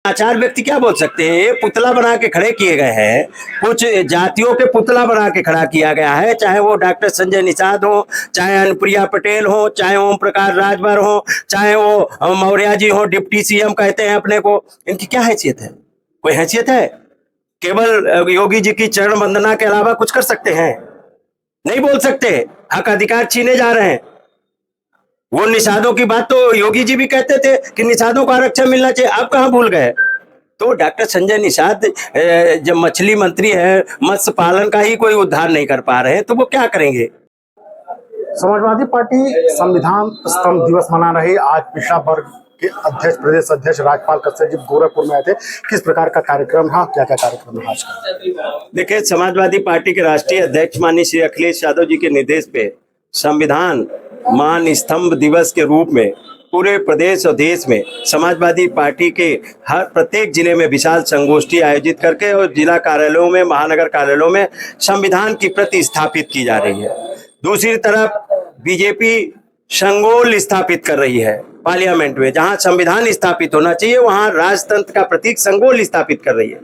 आचार व्यक्ति क्या बोल सकते हैं? ये पुतला बना के खड़े किए गए हैं, कुछ जातियों के पुतला बना के खड़ा किया गया है, चाहे वो डॉक्टर संजय निषाद हो, चाहे अनुप्रिया पटेल हो, चाहे ओम प्रकाश राजभर हो, चाहे वो मौर्य जी हो, डिप्टी सीएम कहते हैं अपने को। इनकी क्या हैसियत है? कोई हैसियत है? केवल योगी जी की चरण वंदना के अलावा कुछ कर सकते हैं? नहीं बोल सकते। हक अधिकार छीने जा रहे हैं। वो निषादों की बात तो योगी जी भी कहते थे कि निषादों को आरक्षण मिलना चाहिए, आप कहाँ भूल गए? तो डॉक्टर संजय निषाद जब मछली मंत्री है, मत्स्य पालन का ही कोई उद्धार नहीं कर पा रहे हैं, तो वो क्या करेंगे? समाजवादी पार्टी संविधान स्तंभ दिवस मना रही। आज पिछड़ा वर्ग के अध्यक्ष, प्रदेश अध्यक्ष राजपाल कश्यप जी गोरखपुर में आए थे। किस प्रकार का कार्यक्रम है, क्या क्या कार्यक्रम है आज का? देखिए, समाजवादी पार्टी के राष्ट्रीय अध्यक्ष माननीय श्री अखिलेश यादव जी के निर्देश पे संविधान मान स्तंभ दिवस के रूप में पूरे प्रदेश और देश में समाजवादी पार्टी के हर प्रत्येक जिले में विशाल संगोष्ठी आयोजित करके और जिला कार्यालयों में, महानगर कार्यालयों में संविधान की प्रति स्थापित की जा रही है। दूसरी तरफ बीजेपी संगोल स्थापित कर रही है पार्लियामेंट में। जहां संविधान स्थापित होना चाहिए वहां राजतंत्र का प्रतीक संगोल स्थापित कर रही है।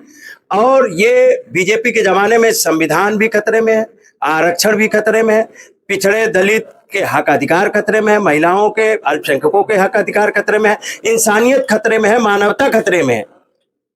और ये बीजेपी के जमाने में संविधान भी खतरे में है, आरक्षण भी खतरे में है, पिछड़े दलित के हक अधिकार खतरे में है, महिलाओं के, अल्पसंख्यकों के हक अधिकार खतरे में है, इंसानियत खतरे में है, मानवता खतरे में है।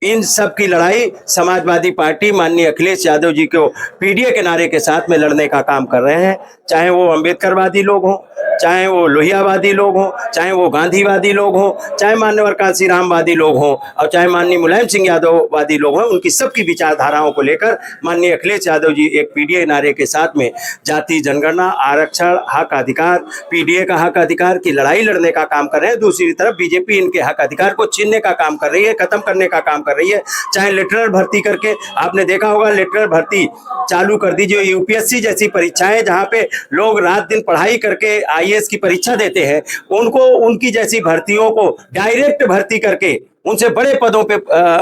इन सब की लड़ाई समाजवादी पार्टी माननीय अखिलेश यादव जी को पीडीए के नारे के साथ में लड़ने का काम कर रहे हैं। चाहे वो अम्बेडकरवादी लोग हों, चाहे वो लोहियावादी लोग हों, चाहे वो गांधीवादी लोग हों, चाहे मान्यवर कांशीरामवादी लोग हों, और चाहे माननीय मुलायम सिंह यादववादी लोग हों, उनकी सबकी विचारधाराओं को लेकर माननीय अखिलेश यादव जी एक पीडीए नारे के साथ में जाति जनगणना, आरक्षण, हक अधिकार, पीडीए का हक अधिकार की लड़ाई लड़ने का काम कर रहे हैं। दूसरी तरफ बीजेपी इनके हक अधिकार को छीनने का काम कर रही है, खत्म करने का काम कर रही है। चाहे लेटरल भर्ती करके, आपने देखा होगा लेटरल भर्ती चालू कर दीजिए, यूपीएससी जैसी परीक्षाएं जहां पे लोग रात दिन पढ़ाई करके आईएएस की परीक्षा देते हैं, उनको उनकी जैसी भर्तियों को डायरेक्ट भर्ती करके उनसे बड़े पदों पे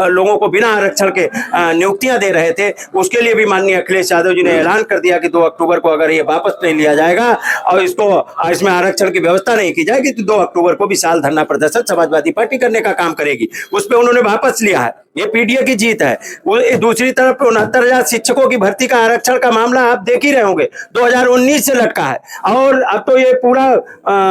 लोगों को बिना आरक्षण के नियुक्तियां दे रहे थे। उसके लिए भी माननीय अखिलेश यादव जी ने ऐलान कर दिया कि 2 अक्टूबर को अगर ये वापस नहीं लिया जाएगा और इसमें आरक्षण की व्यवस्था नहीं की जाएगी तो 2 अक्टूबर को विशाल धरना प्रदर्शन समाजवादी पार्टी करने का काम करेगी। उस पर उन्होंने वापस लिया है, ये पीडीए की जीत है। दूसरी तरफ 69,000 शिक्षकों की भर्ती का आरक्षण का मामला आप देख ही रहे होंगे, 2019 से लटका है और अब तो ये पूरा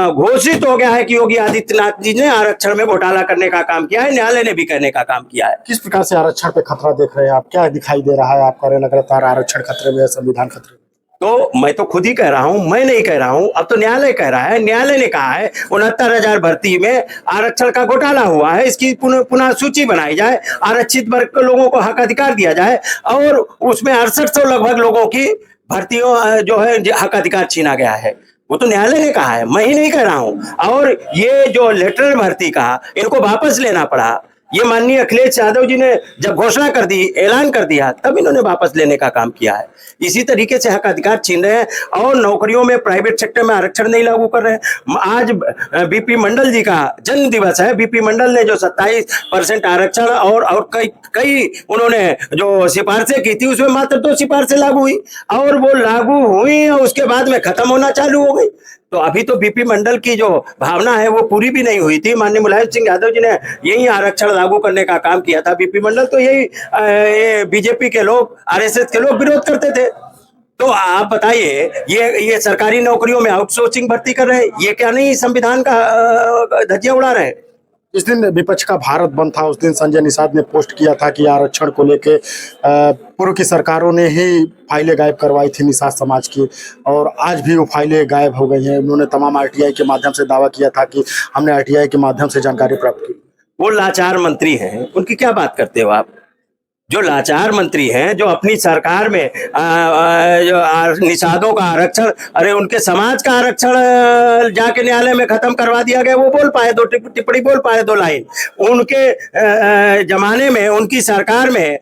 घोषित हो गया है कि योगी आदित्यनाथ जी ने आरक्षण में घोटाला करने का काम किया है, न्यायालय ने भी करने का काम किया है। किस प्रकार से आरक्षण पे खतरा देख रहे हैं आप? क्या दिखाई दे रहा है आपका? लगातार आरक्षण खतरे में है, संविधान खतरे में। तो मैं तो खुद ही कह रहा हूं, मैं नहीं कह रहा हूं, अब तो न्यायालय कह रहा है। न्यायालय ने कहा है 69,000 भर्ती में आरक्षण का घोटाला हुआ है, इसकी पुनः सूची बनाई जाए, आरक्षित वर्ग के लोगों को हक अधिकार दिया जाए और उसमें 6800 लगभग लोगों की भर्तियों जो है हक अधिकार छीना गया है। वो तो न्यायालय ने कहा है, मैं ही नहीं कह रहा हूं। और ये जो लेटरल भर्ती का इनको वापस लेना पड़ा, ये माननीय अखिलेश यादव जी ने जब घोषणा कर दी, ऐलान कर दिया, तब इन्होंने वापस लेने का काम किया है। इसी तरीके से हक अधिकार छीन रहे हैं और नौकरियों में, प्राइवेट सेक्टर में आरक्षण नहीं लागू कर रहे हैं। आज बीपी मंडल जी का जन्म दिवस है। बीपी मंडल ने जो 27% आरक्षण और कई उन्होंने जो सिफारिशें की थी, उसमें मात्र 2 सिफारिशें लागू हुई और वो लागू हुई और उसके बाद में खत्म होना चालू हो गई। तो अभी तो बीपी मंडल की जो भावना है वो पूरी भी नहीं हुई थी। माननीय मुलायम सिंह यादव जी ने यही आरक्षण लागू करने का काम किया था। बीपी मंडल तो यही बीजेपी के लोग, आरएसएस के लोग विरोध करते थे। तो आप बताइए, ये सरकारी नौकरियों में आउटसोर्सिंग भर्ती कर रहे हैं, ये क्या नहीं संविधान का धज्जियां उड़ा रहे हैं? जिस दिन विपक्ष का भारत बंद था, उस दिन संजय निषाद ने पोस्ट किया था कि आरक्षण को लेके पूर्व की सरकारों ने ही फाइलें गायब करवाई थी निषाद समाज की, और आज भी वो फाइलें गायब हो गई हैं। उन्होंने तमाम आरटीआई के माध्यम से दावा किया था कि हमने आरटीआई के माध्यम से जानकारी प्राप्त की। वो लाचार मंत्री हैं, उनकी क्या बात करते हो आप? जो लाचार मंत्री हैं, जो अपनी सरकार में जो निषादों का आरक्षण, अरे उनके समाज का आरक्षण जाके न्यायालय में खत्म करवा दिया गया, वो बोल पाए 2 टिप्पणी बोल पाए, 2 लाइन। उनके जमाने में, उनकी सरकार में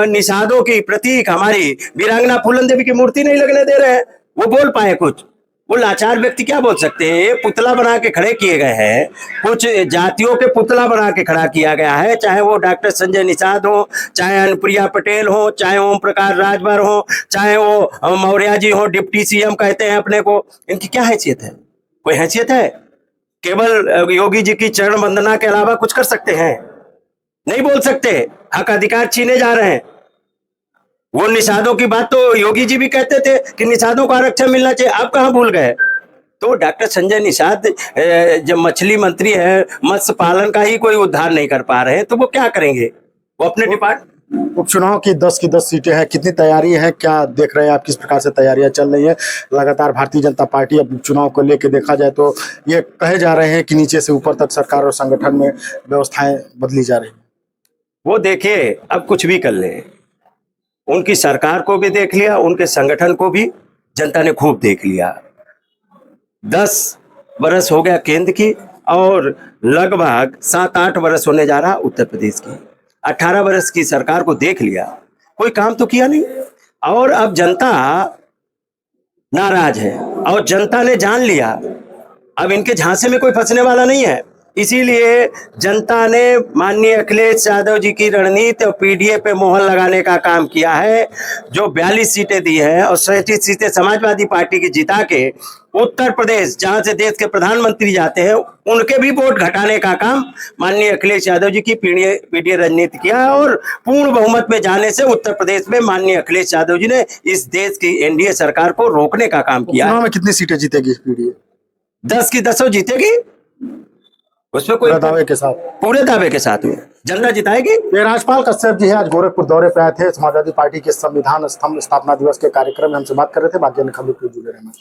निषादों की प्रतीक हमारी वीरांगना फूलन देवी की मूर्ति नहीं लगने दे रहे हैं, वो बोल पाए कुछ? वो लाचार व्यक्ति क्या बोल सकते हैं? ये पुतला बना के खड़े किए गए हैं, कुछ जातियों के पुतला बना के खड़ा किया गया है, चाहे वो डॉक्टर संजय निषाद हो, चाहे अनुप्रिया पटेल हो, चाहे ओम प्रकाश राजभर हो, चाहे वो मौर्य जी हो, डिप्टी सीएम कहते हैं अपने को। इनकी क्या हैसियत है? कोई हैसियत है? केवल योगी जी की चरण वंदना के अलावा कुछ कर सकते हैं? नहीं बोल सकते, हक अधिकार छीने जा रहे हैं। वो निषादों की बात तो योगी जी भी कहते थे कि निषादों को आरक्षण मिलना चाहिए, आप कहाँ भूल गए? तो डॉक्टर संजय निषाद जब मछली मंत्री है, मत्स्य पालन का ही कोई उद्धार नहीं कर पा रहे हैं, तो वो क्या करेंगे? वो अपने डिपार्टमेंट। उपचुनाव की 10 की 10 सीटें हैं, कितनी तैयारी है, क्या देख रहे हैं आप, किस प्रकार से तैयारियां चल रही है? लगातार भारतीय जनता पार्टी अब चुनाव को लेकर देखा जाए तो ये कहे जा रहे हैं कि नीचे से ऊपर तक सरकार और संगठन में व्यवस्थाएं बदली जा रही हैं। वो देखिए, अब कुछ भी कर ले, उनकी सरकार को भी देख लिया, उनके संगठन को भी जनता ने खूब देख लिया। 10 बरस हो गया केंद्र की और लगभग 7-8 बरस होने जा रहा उत्तर प्रदेश की। 18 बरस की सरकार को देख लिया, कोई काम तो किया नहीं। और अब जनता नाराज है और जनता ने जान लिया अब इनके झांसे में कोई फंसने वाला नहीं है। इसीलिए जनता ने माननीय अखिलेश यादव जी की रणनीति और पीडीए पे मोहर लगाने का काम किया है। जो 42 सीटें दी है और 37 सीटें समाजवादी पार्टी की जिता के उत्तर प्रदेश, जहां से देश के प्रधानमंत्री जाते हैं, उनके भी वोट घटाने का काम माननीय अखिलेश यादव जी की पीडीए रणनीति किया है। और पूर्ण बहुमत में जाने से उत्तर प्रदेश में माननीय अखिलेश यादव जी ने इस देश की एनडीए सरकार को रोकने का काम किया है। चुनाव में कितनी सीटें जीतेगी पीडीए? 10 की 10 जीतेगी, उसमें कोई दावे के साथ, पूरे दावे के साथ में जनता जिताएगी। ये राजपाल कश्यप जी है, आज गोरखपुर दौरे पे आए थे। समाजवादी पार्टी के संविधान स्तंभ स्थापना दिवस के कार्यक्रम में हमसे बात कर रहे थे। बाकी अन्य खबरों के लिए जुड़े रहना।